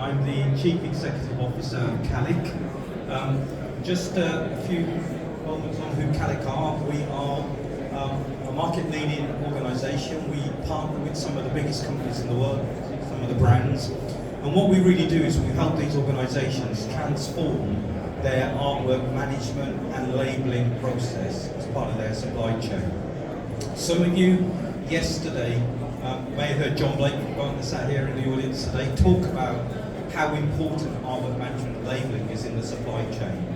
I'm the Chief Executive Officer of Kallik. Just a few moments on who Kallik are. We are a market-leading organisation. We partner with some of the biggest companies in the world, some of the brands. And what we really do is we help these organisations transform their artwork management and labelling process as part of their supply chain. Some of you yesterday may have heard John Blake, sat here in the audience today, talk about how important artwork management and labelling is in the supply chain.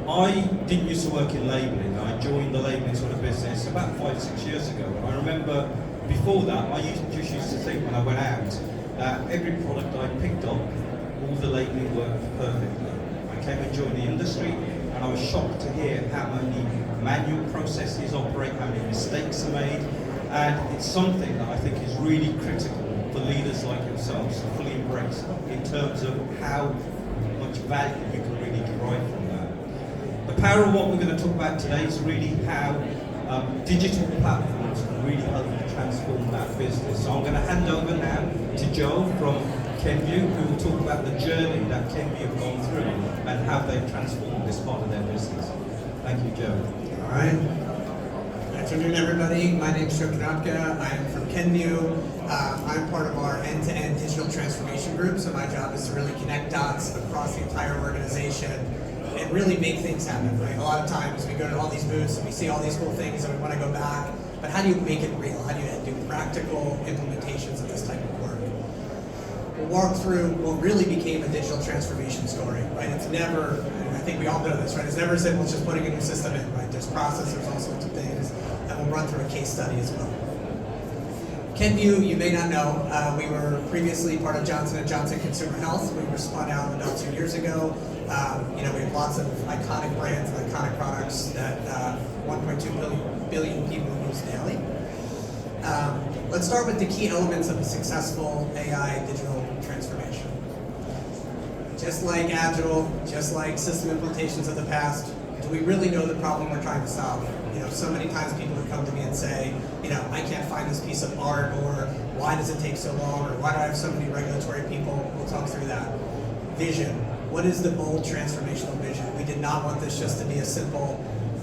I didn't used to work in labelling. I joined the labelling sort of business about 5-6 years ago. I remember before that, I just used to think when I went out that every product I picked up, all the labelling worked perfectly. I came and joined the industry, and I was shocked to hear how many manual processes operate, how many mistakes are made, and it's something that I think is really critical for leaders like yourselves to fully embrace in terms of how much value you can really derive from that. The power of what we're going to talk about today is really how digital platforms can really help you transform that business. So I'm going to hand over now to Joe from Kenvue, who will talk about the journey that Kenvue have gone through and how they've transformed this part of their business. Thank you, Joe. All right. Good afternoon, everybody. My name is Joe Konopka. I am from Kenvue. I'm part of our end-to-end digital transformation group, so my job is to really connect dots across the entire organization and really make things happen, right? A lot of times we go to all these booths and we see all these cool things and we want to go back, but how do you make it real? How do you do practical implementations of this type of work? We'll walk through what really became a digital transformation story, right? It's never, and I think we all know this, right? It's never as simple as just putting a new system in, right? There's process, there's all sorts of things, and we'll run through a case study as well. Kenvue, you may not know, we were previously part of Johnson & Johnson Consumer Health. We were spun out about 2 years ago. We have lots of iconic brands and iconic products that 1.2 billion people use daily. Let's start with the key elements of a successful AI digital transformation. Just like Agile, just like system implementations of the past, do we really know the problem we're trying to solve? So many times people would come to me and say, I can't find this piece of art, or why does it take so long, or why do I have so many regulatory people? We'll talk through that. Vision. What is the bold transformational vision? We did not want this just to be a simple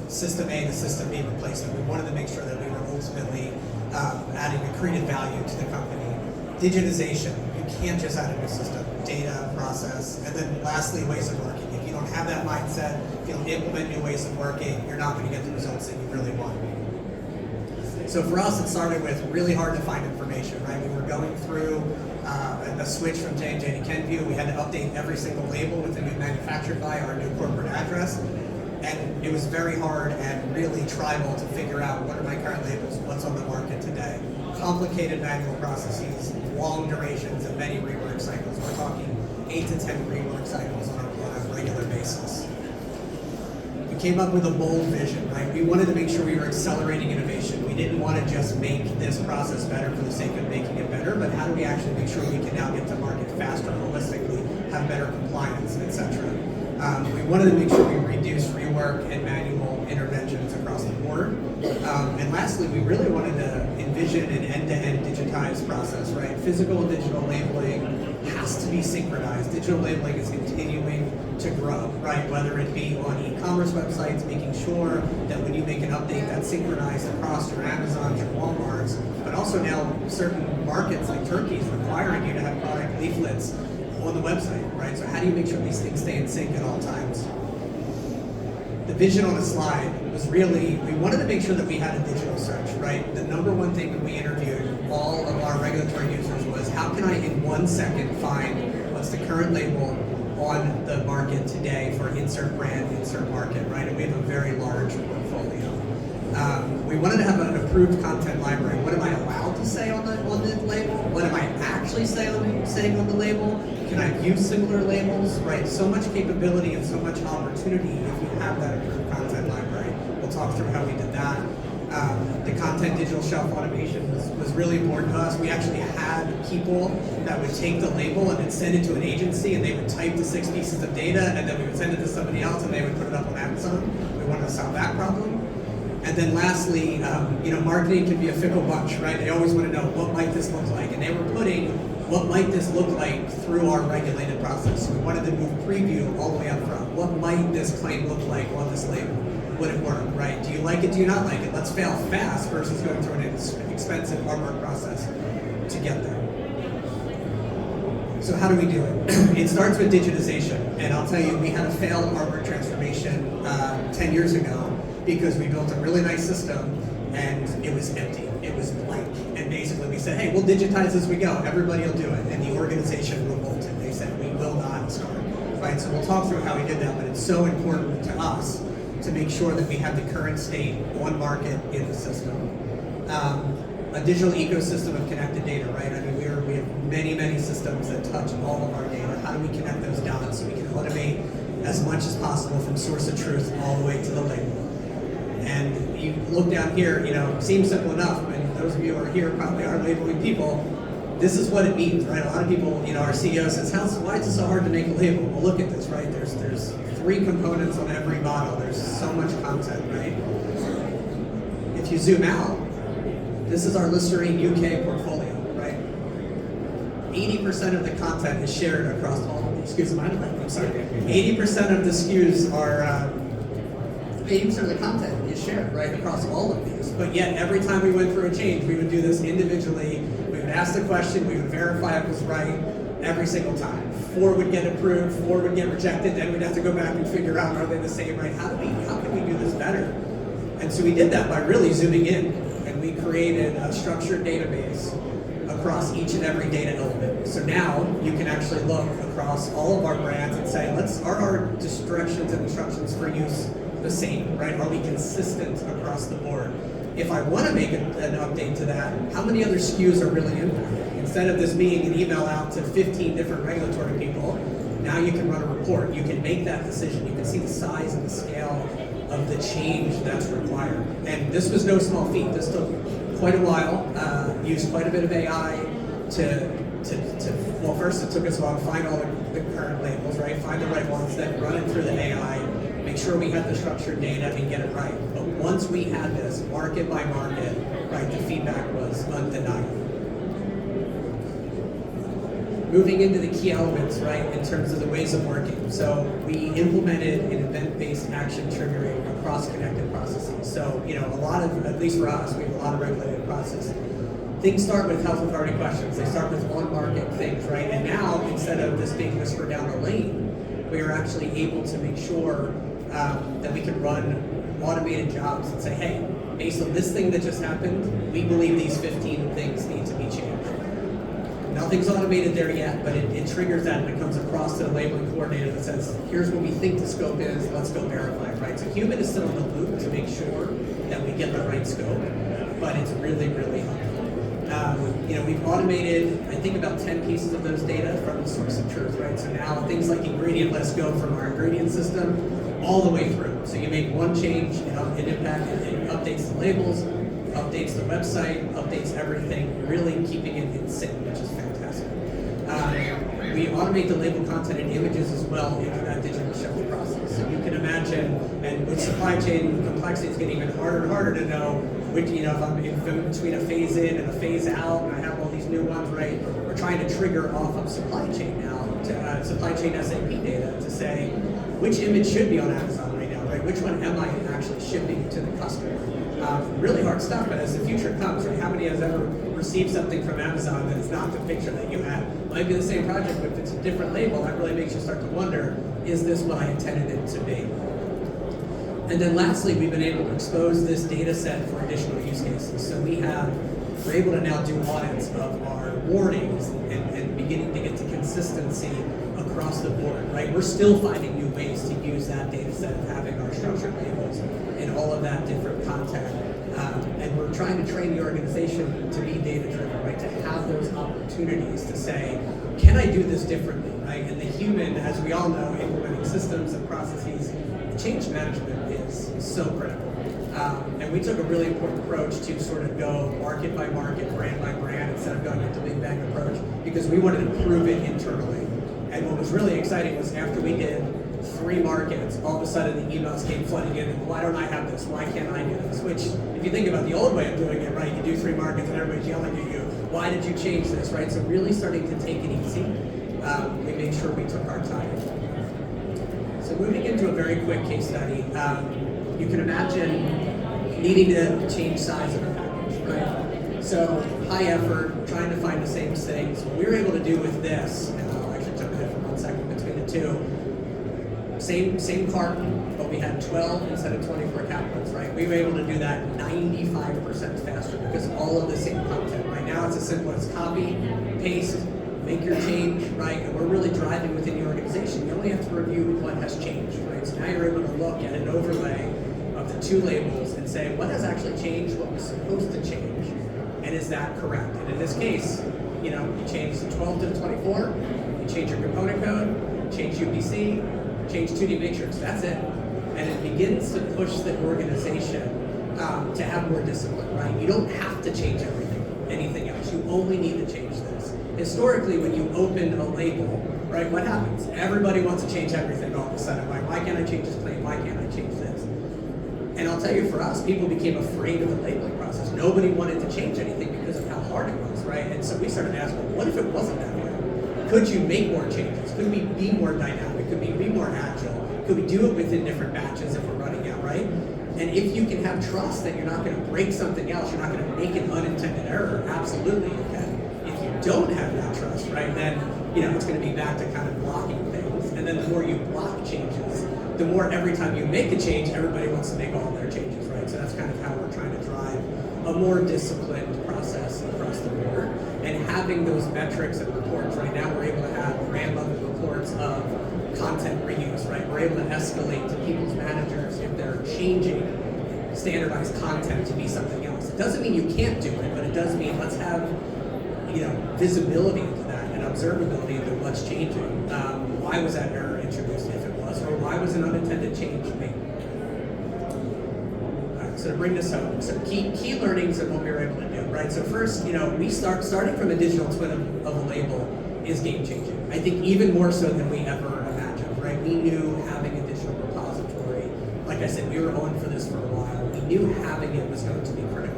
system A to system B replacement. We wanted to make sure that we were ultimately adding accretive value to the company. Digitization. You can't just add a new system. Data, process, and then lastly, ways of working. If you don't have that mindset, if you don't implement new ways of working, you're not going to get the results that you really want. So for us, it started with really hard to find information, right? We were going through a switch from J&J to Kenvue. We had to update every single label with the new manufactured by our new corporate address. And it was very hard and really tribal to figure out what are my current labels, what's on the market today. Complicated manual processes, long durations, and many rework cycles. We're talking 8 to 10 rework cycles on a regular basis. We came up with a bold vision, right? We wanted to make sure we were accelerating innovation. We didn't want to just make this process better for the sake of making it better, but how do we actually make sure we can now get to market faster, holistically, have better compliance, etc. We wanted to make sure we reduced rework and manual interventions across the board. And lastly, we really wanted to envision an end-to-end digitized process, right? Physical and digital labeling has to be synchronized. Digital labeling is continuing to grow, right? Whether it be on e-commerce websites, making sure that when you make an update that's synchronized across your Amazons, your Walmarts, but also now certain markets like Turkey is requiring you to have product leaflets on the website, right? So how do you make sure these things stay in sync at all times? The vision on the slide was really, we wanted to make sure that we had a digital search, right? The number one thing when we interviewed all of our regulatory users was, how can I in 1 second find what's the current label on the market today for insert brand, insert market, right? And we have a very large portfolio. We wanted to have an approved content library. What am I allowed to say on the label? What am I actually saying on the label? Can I use similar labels, right? So much capability and so much opportunity if you have that approved content library. We'll talk through how we did that. The content digital shelf automation was really important to us. We actually had people that would take the label and then send it to an agency, and they would type the 6 pieces of data, and then we would send it to somebody else and they would put it up on Amazon. We wanted to solve that problem. And then lastly, marketing can be a fickle bunch, right? They always want to know, what might this look like? And they were putting what might this look like through our regulated process? We wanted to move preview all the way up front. What might this claim look like on this label? Would it work, right? Do you like it, do you not like it? Let's fail fast versus going through an expensive hard work process to get there. So how do we do it? It starts with digitization, and I'll tell you, we had a failed hardware transformation 10 years ago because we built a really nice system and it was empty, it was blank. And basically we said, hey, we'll digitize as we go, everybody will do it. And the organization revolted, they said, we will not start, right? So we'll talk through how we did that, but it's so important to us to make sure that we have the current state on market in the system. A digital ecosystem of connected data, right? I mean, we have many systems that touch all of our data. How do we connect those dots so we can automate as much as possible from source of truth all the way to the label? And you look down here, you know, it seems simple enough, and those of you who are here probably are labeling people. This is what it means, right? A lot of people, you know, our CEO says, why is it so hard to make a label? Well, look at this, right? There's 3 components on every bottle. There's so much content, right? If you zoom out, this is our Listerine UK portfolio, right? 80% of the content is shared across all of the SKUs. I'm sorry. 80% of the SKUs are, 80% of the content is shared, right, across all of these. But yet, every time we went through a change, we would do this individually. We would ask the question, we would verify it was right every single time. 4 would get approved, 4 would get rejected, then we'd have to go back and figure out, are they the same, right? How can we do this better? And so we did that by really zooming in, and we created a structured database across each and every data element. So now you can actually look across all of our brands and say, are our directions and instructions for use the same, right? Are we consistent across the board? If I want to make an update to that, how many other SKUs are really impacted? Instead of this being an email out to 15 different regulatory people, now you can run a report. You can make that decision. You can see the size and the scale of the change that's required. And this was no small feat. This took quite a while, used quite a bit of AI well, first it took us a while to find all the current labels, right? Find the right ones, then run it through the AI, make sure we had the structured data and get it right. But once we had this, market by market, right, the feedback was undeniable. Moving into the key elements, right, in terms of the ways of working. So we implemented an event-based action triggering across connected processes. So, you know, a lot of, at least for us, we have a lot of regulated processes. Things start with health authority questions. They start with on-market things, right? And now, instead of this being whispered down the lane, we are actually able to make sure that we can run automated jobs and say, hey, based on this thing that just happened, we believe these 15 things need to be changed. Nothing's automated there yet, but it triggers that and it comes across to the labeling coordinator that says, here's what we think the scope is, let's go verify it, right? So human is still in the loop to make sure that we get the right scope, but it's really helpful. You know, we've automated, I think, about 10 pieces of those data from the source of truth, right? So now things like ingredient lists go from our ingredient system all the way through. So you make one change, it updates the labels, updates the website, updates everything, really keeping it in sync, which is fantastic. We automate the label content and images as well into that digital shelf process. So you can imagine, and with supply chain complexity, it's getting even harder and harder to know which, you know, if I'm in between a phase in and a phase out, and I have all these new ones, right? We're trying to trigger off of supply chain now, to supply chain SAP data to say, which image should be on Amazon right now, right? Which one am I actually shipping to the customer? Really hard stuff, but as the future comes, right, how many has ever received something from Amazon that is not the picture that you had? Might be the same project, but if it's a different label, that really makes you start to wonder, is this what I intended it to be? And then lastly, we've been able to expose this data set for additional use cases. So we're able to now do audits of our warnings and beginning to get to consistency across the board, right? We're still finding new ways to use that data set of having our structured labels and all of that different content. And we're trying to train the organization to be data-driven, right? To have those opportunities to say, can I do this differently, right? And the human, as we all know, implementing systems and processes, change management is so critical. And we took a really important approach to sort of go market by market, brand by brand, instead of going with the big bang approach, because we wanted to prove it internally. And what was really exciting was after we did 3 markets, all of a sudden the emails came flooding in, and why don't I have this? Why can't I do this? Which, if you think about the old way of doing it, right, you do 3 markets and everybody's yelling at you, Why did you change this, right? So really starting to take it easy. We made sure we took our time. So moving into a very quick case study, you can imagine needing to change size of a package, right? So high effort, trying to find the same things. What we were able to do with this, and I'll actually jump ahead for 1 second between the two, same carton, but we had 12 instead of 24 capsules, right? We were able to do that 95% faster because of all of the same content. Right now it's as simple as copy, paste, make your change, right? And we're really driving within the organization. You only have to review what has changed, right? So now you're able to look at an overlay of the two labels and say, what has actually changed, what was supposed to change, and is that correct? And in this case, you change the 12 to the 24, you change your component code, change UPC, change 2D matrix, that's it. And it begins to push the organization to have more discipline, right? You don't have to change anything else. You only need to change this. Historically, when you open a label, right, what happens? Everybody wants to change everything all of a sudden. Like, why can't I change this claim? Why can't I change this? And I'll tell you, for us, people became afraid of the labeling process. Nobody wanted to change anything because of how hard it was, right? And so we started asking, well, what if it wasn't that hard? Could you make more changes? Could we be more dynamic? Could we be more agile? Could we do it within different batches if we're running out, right? And if you can have trust that you're not going to break something else, you're not going to make an unintended error, absolutely you can. If you don't have that trust, right, then it's going to be back to kind of blocking things. And then the more you block changes, the more every time you make a change, everybody wants to make all of their changes, right? So that's kind of how we're trying to drive a more disciplined process across the board. And having those metrics and reports, right now we're able to have brand level reports of content reuse, right? We're able to escalate to people's managers if they're changing standardized content to be something else. It doesn't mean you can't do it, but it does mean let's have visibility into that and observability into what's changing. Why was that error introduced if it was, or why was an unintended change made? All right, so to bring this home, so key learnings of what we were able to do, right? So first, we starting from a digital twin of a label is game changing. I think even more so than we ever imagined, right? We knew having a digital repository, like I said, we were on for this for a while. We knew having it was going to be critical.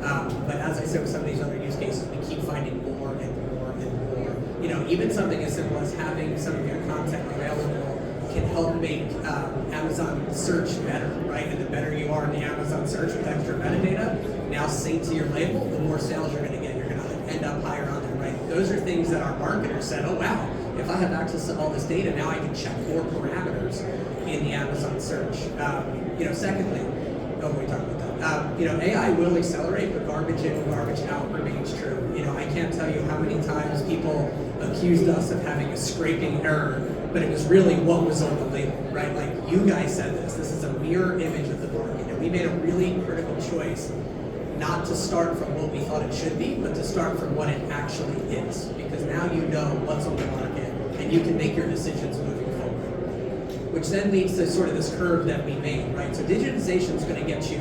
But as I said with some of these other use cases, we keep finding more and more and more. Even something as simple as having some of your content available can help make Amazon search better, right? And the better you are in the Amazon search with extra metadata, now sync to your label, the more sales you're going to get. You're going to end up higher on there, right? Those are things that our marketers said, oh wow, if I have access to all this data, now I can check more parameters in the Amazon search. Secondly, we talked about that. AI will accelerate, but garbage in, garbage out remains true. I can't tell you how many times people accused us of having a scraping error, but it was really what was on the label, right? Like, you guys said this is a mirror image of the market. And we made a really critical choice not to start from what we thought it should be, but to start from what it actually is. Because now you know what's on the market, and you can make your decisions moving forward. Which then leads to sort of this curve that we made, right? So digitization is going to get you,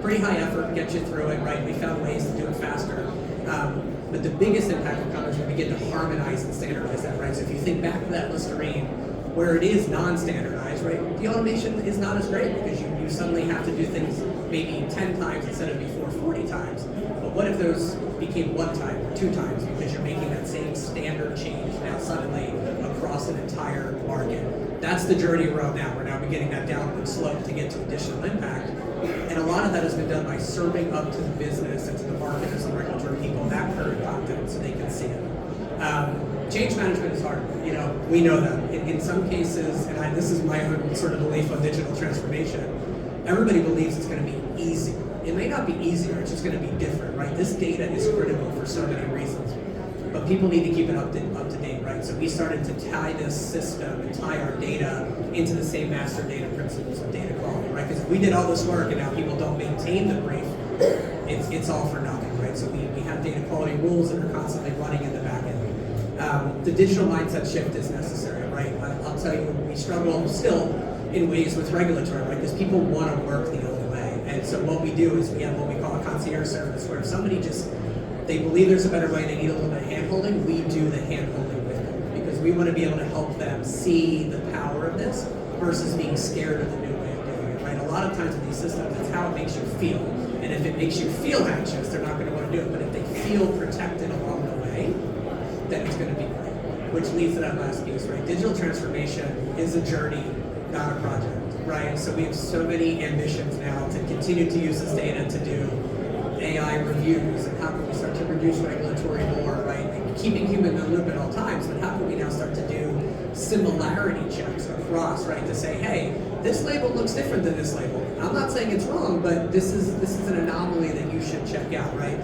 pretty high effort, get you through it, right? We found ways to do it faster. But the biggest impact will come as we begin to harmonize and standardize that, right? So if you think back to that Listerine, where it is non-standardized, right? The automation is not as great because you suddenly have to do things maybe 10 times instead of before 40 times. But what if those became 1 time or 2 times because you're making that same standard change now suddenly across an entire market? That's the journey we're on now. We're now beginning that downward slope to get to additional impact. And a lot of that has been done by serving up to the business and to the marketers and regulatory people that current content so they can see it. Change management is hard. We know that. In some cases, and this is my own sort of belief on digital transformation, everybody believes it's going to be easy. It may not be easier, it's just going to be different, right? This data is critical for so many reasons. But people need to keep it up to date, right? So we started to tie this system and tie our data into the same master data principles of data quality, right? Because if we did all this work and now people don't maintain the brief, it's all for nothing, right? So we have data quality rules that are constantly running in the back end. The digital mindset shift is necessary, right? I'll tell you, we struggle still in ways with regulatory, right? Because people want to work the only way. And so what we do is we have what we call a concierge service, where if somebody they believe there's a better way, they need a little bit of hand-holding, we do the hand-holding with them. Because we want to be able to help them see the power of this versus being scared of the new way of doing it, right? A lot of times with these systems, it's how it makes you feel. And if it makes you feel anxious, they're not going to want to do it. But if they feel protected along the way, then it's going to be great. Which leads to that last piece, right? Digital transformation is a journey, not a project, right? So we have so many ambitions now to continue to use this data to do AI reviews, and how can we start to reduce regulatory more, right? And keeping human in the loop at all times, but how can we now start to do similarity checks across, right? To say, hey, this label looks different than this label. I'm not saying it's wrong, but this is an anomaly that you should check out, right?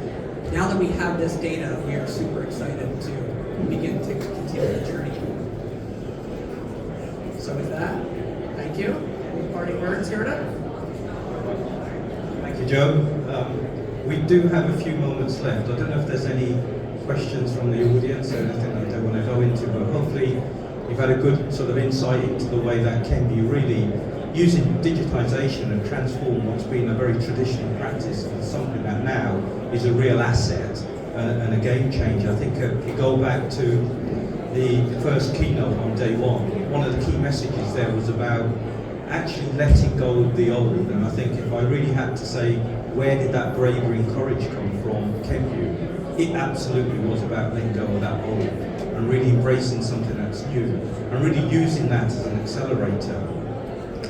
Now that we have this data, we are super excited to begin to continue the journey. So with that, thank you. Any parting words, Gurdip? Thank you, Joe. We do have a few moments left. I don't know if there's any questions from the audience or anything that they want to go into, but hopefully you've had a good sort of insight into the way that Kenvue really using digitization and transform what's been a very traditional practice into something that now is a real asset and a game changer. I think if you go back to the first keynote on day one of the key messages there was about actually letting go of the old. And I think if I really had to say, where did that bravery and courage come from, Kenvue? It absolutely was about letting go of that old and really embracing something that's new and really using that as an accelerator.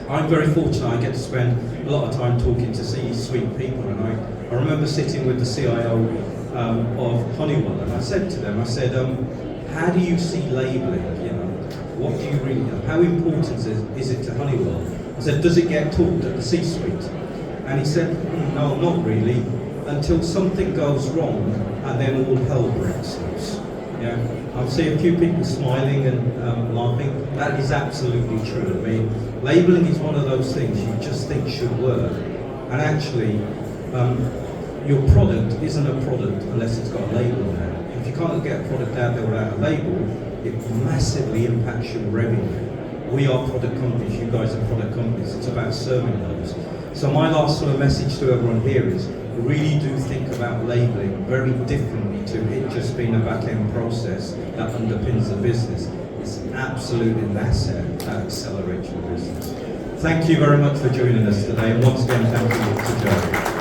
I'm very fortunate I get to spend a lot of time talking to C-suite people, and I remember sitting with the CIO of Honeywell, and I said to them, I said, how do you see labeling? You know, what do you really know? How important is it to Honeywell? I said, does it get talked at the C-suite? And he said, no, not really, until something goes wrong and then all hell breaks loose. Yeah, I've seen a few people smiling and laughing. That is absolutely true. I mean, labeling is one of those things you just think should work. And actually, your product isn't a product unless it's got a label on it. If you can't get a product out there without a label, it massively impacts your revenue. We are product companies, you guys are product companies. It's about serving those. So my last sort of message to everyone here is really do think about labeling very differently to it just being a back-end process that underpins the business. It's absolutely an asset that accelerates your business. Thank you very much for joining us today, and once again, thank you to Joe.